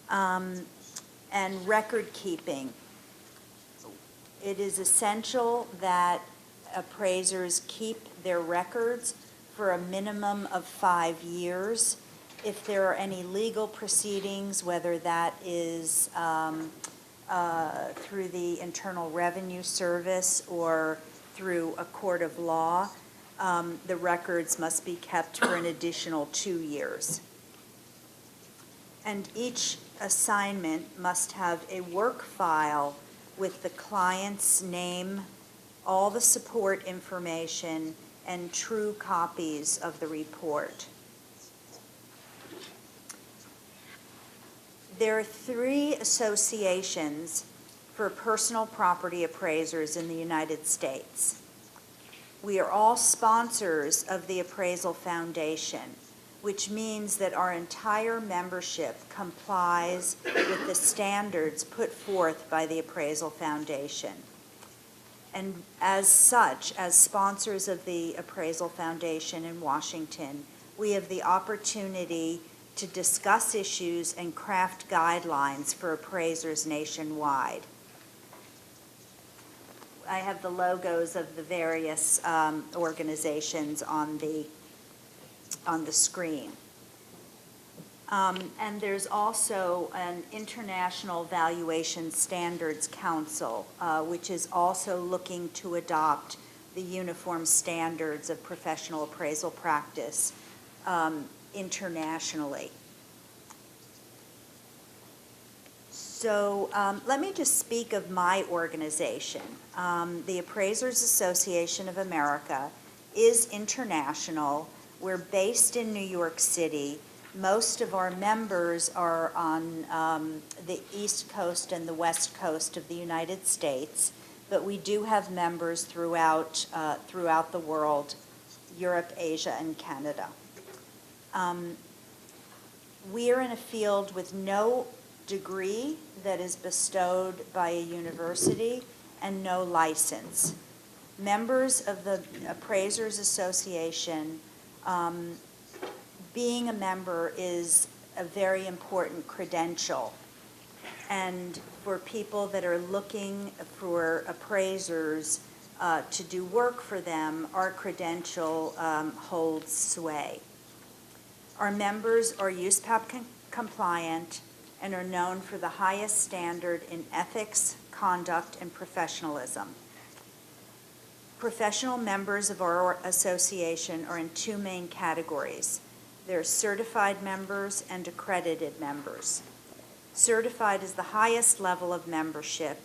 and record keeping. It is essential that appraisers keep their records for a minimum of 5 years. If there are any legal proceedings, whether that is through the Internal Revenue Service or through a court of law, the records must be kept for an additional 2 years. And each assignment must have a work file with the client's name, all the support information, and true copies of the report. There are 3 associations for personal property appraisers in the United States. We are all sponsors of the Appraisal Foundation, which means that our entire membership complies with the standards put forth by the Appraisal Foundation. And as such, as sponsors of the Appraisal Foundation in Washington, we have the opportunity to discuss issues and craft guidelines for appraisers nationwide. I have the logos of the various organizations on the screen. And there's also an International Valuation Standards Council, which is also looking to adopt the uniform standards of professional appraisal practice internationally. So let me just speak of my organization. The Appraisers Association of America is international. We're based in New York City. Most of our members are on the East Coast and the West Coast of the United States, but we do have members throughout the world, Europe, Asia, and Canada. We are in a field with no degree that is bestowed by a university and no license. Members of the Appraisers Association, being a member is a very important credential. And for people that are looking for appraisers to do work for them, our credential holds sway. Our members are USPAP compliant and are known for the highest standard in ethics, conduct, and professionalism. Professional members of our association are in 2 main categories. There are certified members and accredited members. Certified is the highest level of membership,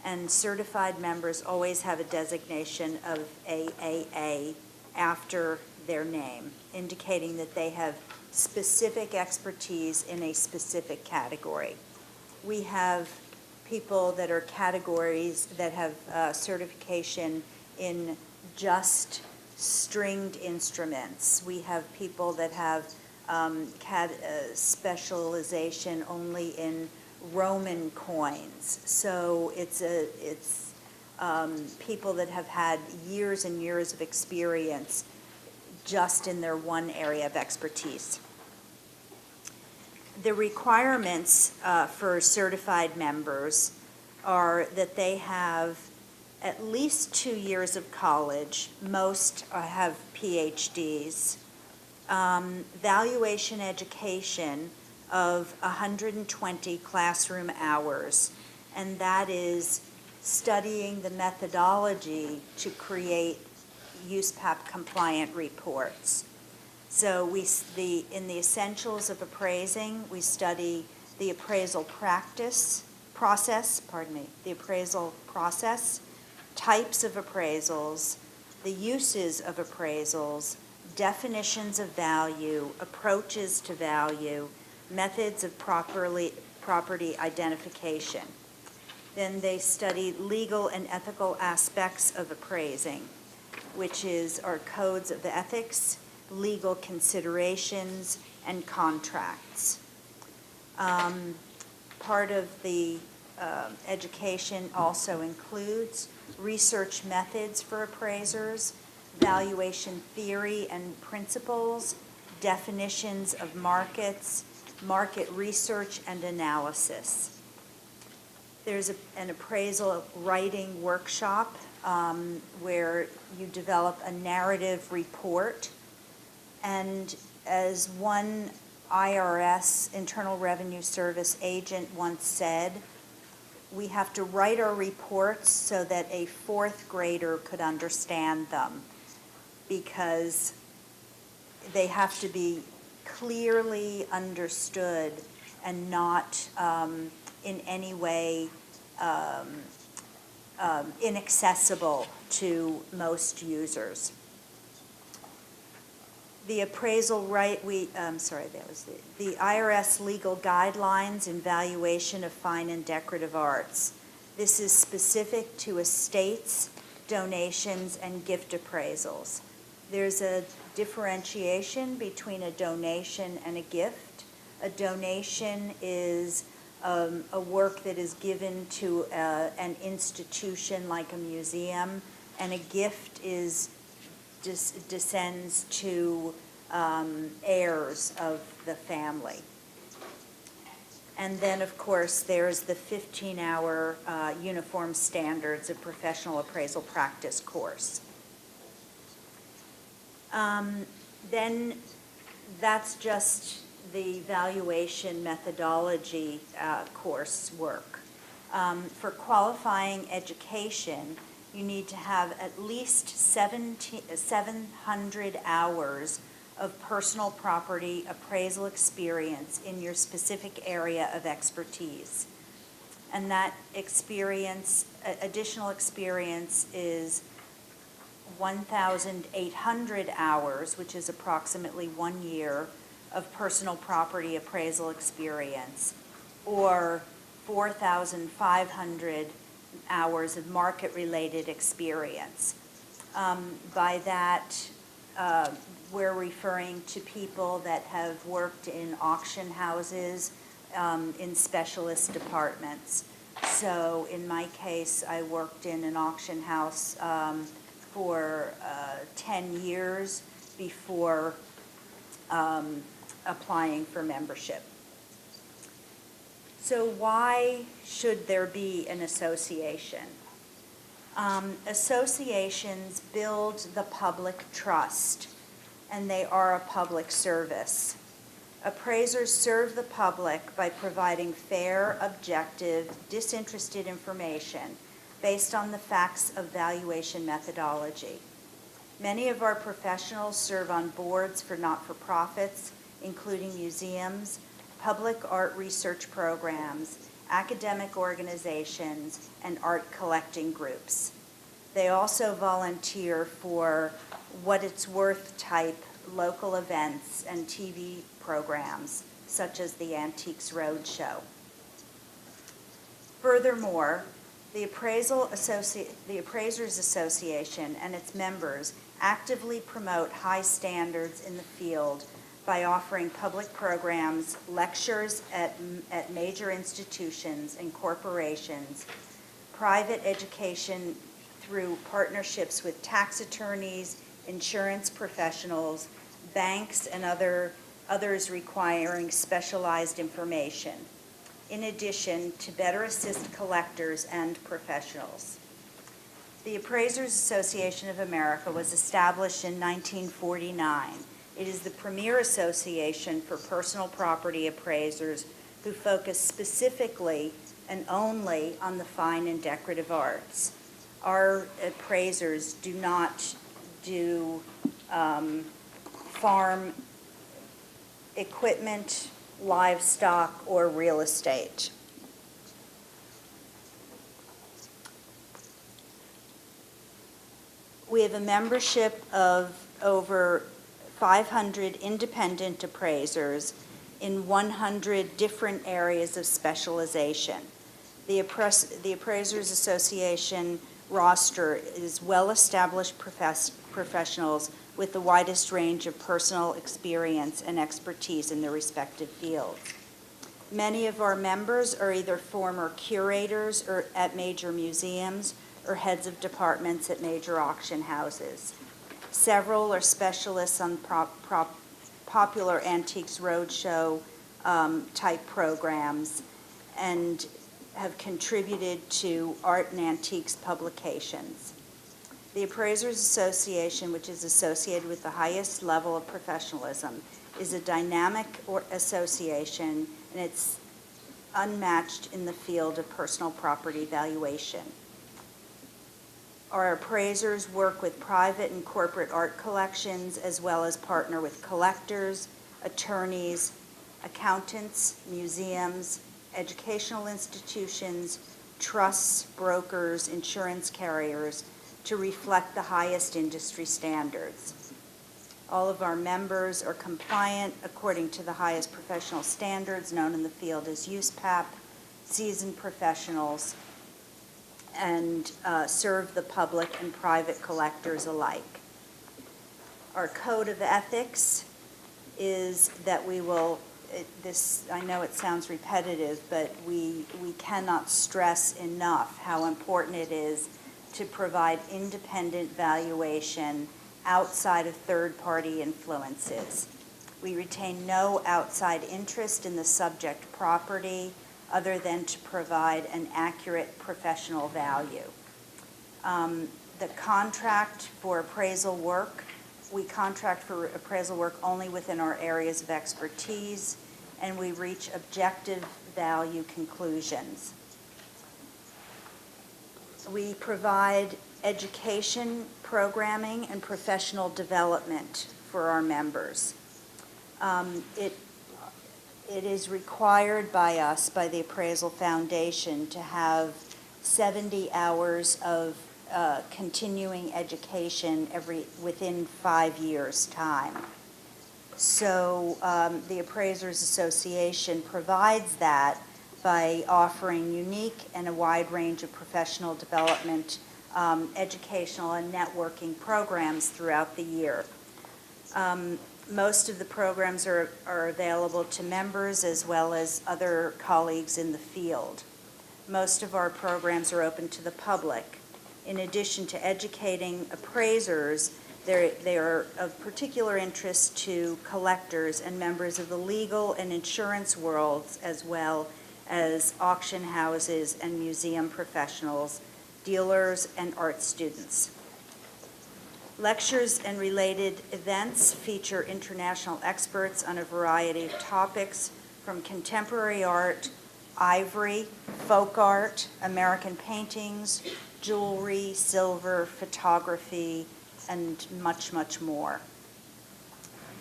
and certified members always have a designation of AAA after their name, indicating that they have specific expertise in a specific category. We have people that are categories that have certification in just stringed instruments. We have people that have specialization only in Roman coins. So it's people that have had years and years of experience just in their one area of expertise. The requirements for certified members are that they have at least 2 years of college. Most have PhDs. Valuation education of 120 classroom hours, and that is studying the methodology to create USPAP compliant reports. So in the essentials of appraising, we study the appraisal process, types of appraisals, the uses of appraisals, definitions of value, approaches to value, methods of property identification. Then they study legal and ethical aspects of appraising, which is our codes of ethics, legal considerations, and contracts. Part of the education also includes research methods for appraisers, valuation theory and principles, definitions of markets, market research and analysis. There's an appraisal writing workshop where you develop a narrative report. And as one IRS, Internal Revenue Service agent, once said, we have to write our reports so that a fourth grader could understand them, because they have to be clearly understood and not in any way inaccessible to most users. The appraisal the IRS legal guidelines in valuation of fine and decorative arts. This is specific to estates, donations, and gift appraisals. There's a differentiation between a donation and a gift. A donation is a work that is given to an institution like a museum, and a gift descends to heirs of the family. And then, of course, there's the 15-hour Uniform Standards of Professional Appraisal Practice course. Then that's just the valuation methodology coursework. For qualifying education, you need to have at least 700 hours of personal property appraisal experience in your specific area of expertise. And that experience, additional experience, is 1,800 hours, which is approximately 1 year, of personal property appraisal experience, or 4,500 hours of market-related experience. By that, we're referring to people that have worked in auction houses, in specialist departments. So in my case, I worked in an auction house for 10 years before applying for membership. So why should there be an association? Associations build the public trust, and they are a public service. Appraisers serve the public by providing fair, objective, disinterested information based on the facts of valuation methodology. Many of our professionals serve on boards for not-for-profits, including museums, public art research programs, academic organizations, and art collecting groups. They also volunteer for what it's worth type local events and TV programs, such as the Antiques Roadshow. Furthermore, the Appraisers Association and its members actively promote high standards in the field by offering public programs, lectures at major institutions and corporations, private education through partnerships with tax attorneys, insurance professionals, banks, and others requiring specialized information, in addition to better assist collectors and professionals. The Appraisers Association of America was established in 1949. It is the premier association for personal property appraisers who focus specifically and only on the fine and decorative arts. Our appraisers do not do farm equipment, livestock, or real estate. We have a membership of over 500 independent appraisers in 100 different areas of specialization. The Appraisers Association roster is well-established professionals with the widest range of personal experience and expertise in their respective fields. Many of our members are either former curators or at major museums or heads of departments at major auction houses. Several are specialists on popular Antiques Roadshow type programs and have contributed to art and antiques publications. The Appraisers Association, which is associated with the highest level of professionalism, is a dynamic association, and it's unmatched in the field of personal property valuation. Our appraisers work with private and corporate art collections, as well as partner with collectors, attorneys, accountants, museums, educational institutions, trusts, brokers, insurance carriers, to reflect the highest industry standards. All of our members are compliant according to the highest professional standards known in the field as USPAP, seasoned professionals, and serve the public and private collectors alike. Our code of ethics is that we will, I know it sounds repetitive, but we cannot stress enough how important it is to provide independent valuation outside of third-party influences. We retain no outside interest in the subject property other than to provide an accurate professional value. The contract for appraisal work, we contract for appraisal work only within our areas of expertise, and we reach objective value conclusions. We provide education, programming, and professional development for our members. It is required by us, by the Appraisal Foundation, to have 70 hours of continuing education within 5 years' time. So the Appraisers Association provides that by offering unique and a wide range of professional development, educational and networking programs throughout the year. Most of the programs are available to members as well as other colleagues in the field. Most of our programs are open to the public. In addition to educating appraisers, they are of particular interest to collectors and members of the legal and insurance worlds, as well as auction houses and museum professionals, dealers, and art students. Lectures and related events feature international experts on a variety of topics, from contemporary art, ivory, folk art, American paintings, jewelry, silver, photography, and much, much more.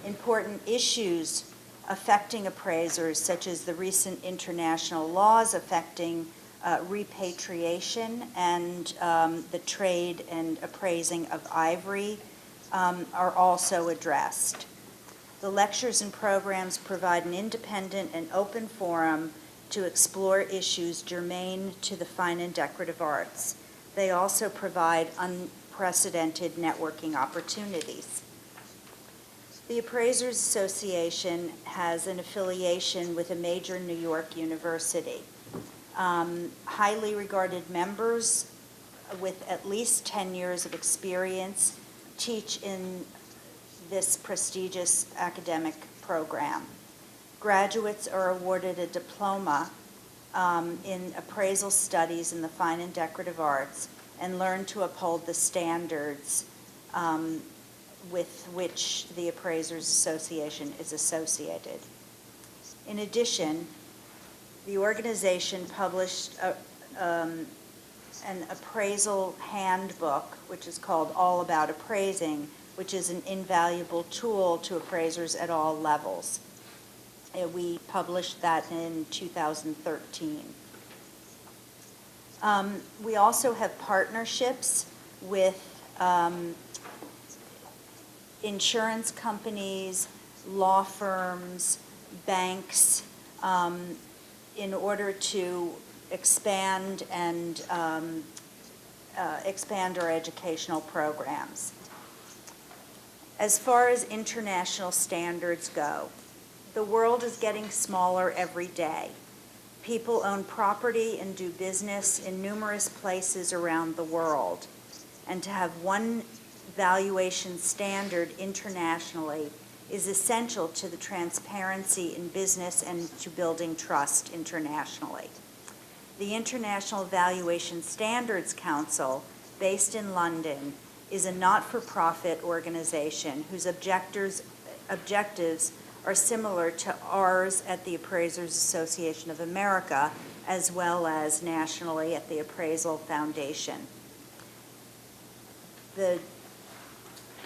Important issues affecting appraisers, such as the recent international laws affecting repatriation and the trade and appraising of ivory, are also addressed. The lectures and programs provide an independent and open forum to explore issues germane to the fine and decorative arts. They also provide unprecedented networking opportunities. The Appraisers Association has an affiliation with a major New York university. Highly regarded members with at least 10 years of experience teach in this prestigious academic program. Graduates are awarded a diploma in appraisal studies in the fine and decorative arts and learn to uphold the standards with which the Appraisers Association is associated. In addition, the organization published an appraisal handbook, which is called All About Appraising, which is an invaluable tool to appraisers at all levels. We published that in 2013. We also have partnerships with insurance companies, law firms, banks, in order to expand and expand our educational programs. As far as international standards go, the world is getting smaller every day. People own property and do business in numerous places around the world. And to have one valuation standard internationally is essential to the transparency in business and to building trust internationally. The International Valuation Standards Council, based in London, is a not-for-profit organization whose objectives are similar to ours at the Appraisers Association of America, as well as nationally at the Appraisal Foundation. The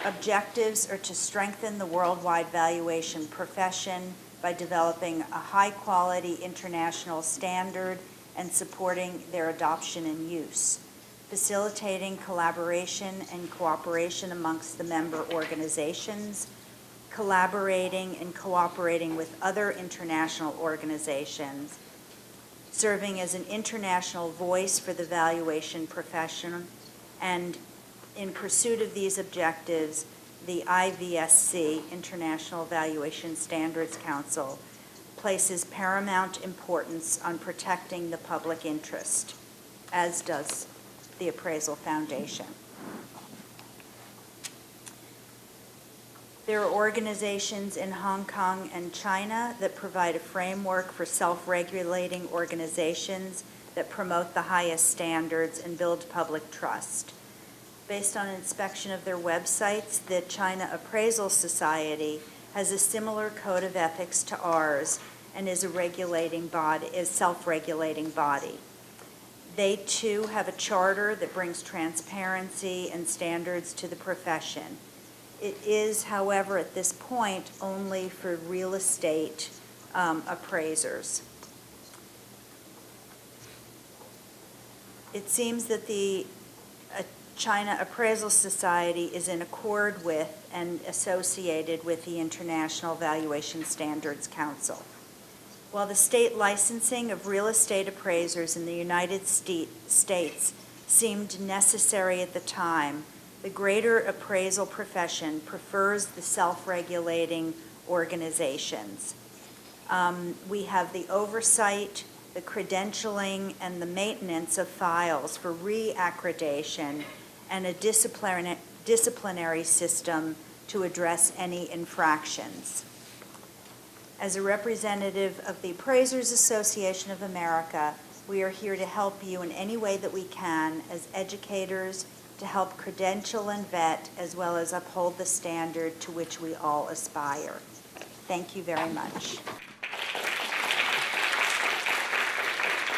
objectives are to strengthen the worldwide valuation profession by developing a high-quality international standard and supporting their adoption and use, facilitating collaboration and cooperation amongst the member organizations, collaborating and cooperating with other international organizations, serving as an international voice for the valuation profession, and in pursuit of these objectives, the IVSC, International Valuation Standards Council, places paramount importance on protecting the public interest, as does the Appraisal Foundation. There are organizations in Hong Kong and China that provide a framework for self-regulating organizations that promote the highest standards and build public trust. Based on inspection of their websites, the China Appraisal Society has a similar code of ethics to ours and is a self-regulating body. They too have a charter that brings transparency and standards to the profession. It is, however, at this point, only for real estate appraisers. It seems that the China Appraisal Society is in accord with and associated with the International Valuation Standards Council. While the state licensing of real estate appraisers in the United States seemed necessary at the time, the greater appraisal profession prefers the self-regulating organizations. We have the oversight, the credentialing, and the maintenance of files for reaccreditation and a disciplinary system to address any infractions. As a representative of the Appraisers Association of America, we are here to help you in any way that we can as educators to help credential and vet, as well as uphold the standard to which we all aspire. Thank you very much.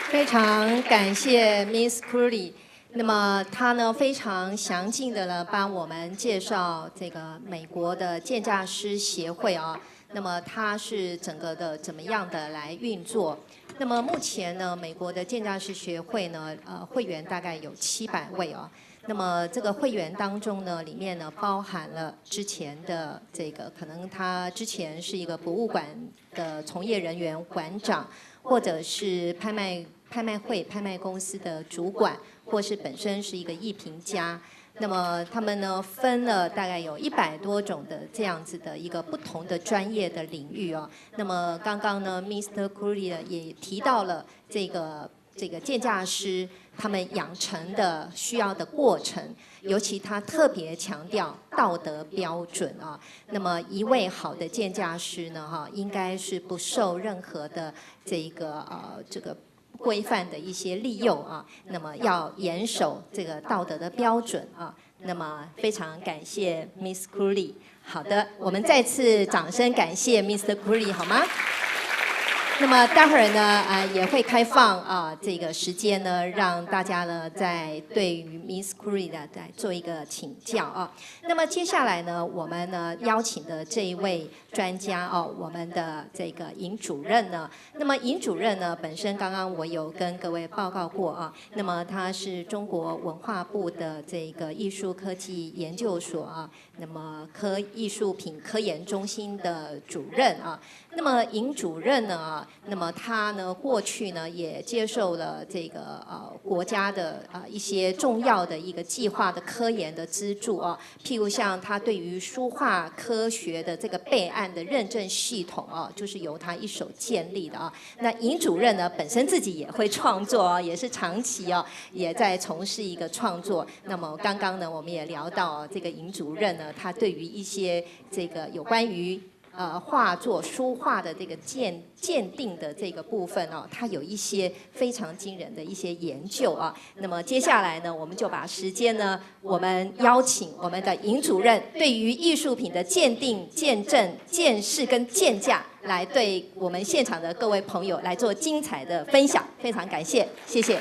非常感谢 Miss Krulik。那么她呢非常详尽的呢帮我们介绍这个美国的鉴价师协会啊。那么它是整个的怎么样的来运作？那么目前呢，美国的鉴价师协会呢，会员大概有700位啊。那么这个会员当中呢，里面呢包含了之前的这个，可能他之前是一个博物馆的从业人员、馆长，或者是拍卖公司的主管，或是本身是一个艺评家。那么他们呢分了大概有100多种的这样子的一个不同的专业的领域哦。那么刚刚呢 Mr. Krulik 也提到了这个鉴价师他们养成的需要的过程，尤其他特别强调道德标准啊。那么一位好的鉴价师呢，应该是不受任何的这个规范的一些利诱啊，那么要严守这个道德的标准啊。那么非常感谢 Miss Krulik。好的，我们再次掌声感谢 Mr. Krulik 好吗？那么待会儿呢，也会开放这个时间呢，让大家呢在对于 Miss Krulik 再做一个请教啊。那么接下来呢，我们呢邀请的这一位专家哦，我们的这个尹主任呢，那么尹主任呢本身刚刚我有跟各位报告过啊，那么他是中国文化部的这个艺术科技研究所啊，那么艺术品科研中心的主任啊。那么尹主任呢，那么他呢过去呢也接受了这个国家的一些重要的一个计划的科研的资助啊，譬如像他对于书画科学的这个备案的认证系统啊，就是由他一手建立的啊。那尹主任呢本身自己也会创作啊，也是长期啊也在从事一个创作。那么刚刚呢我们也聊到这个尹主任呢，他对于一些这个有关于画作书画的这个鉴定的这个部分哦，它有一些非常惊人的一些研究啊。那么接下来呢，我们就把时间呢，我们邀请我们的尹主任对于艺术品的鉴定、鉴证、鉴识跟鉴价，来对我们现场的各位朋友来做精彩的分享。非常感谢，谢谢。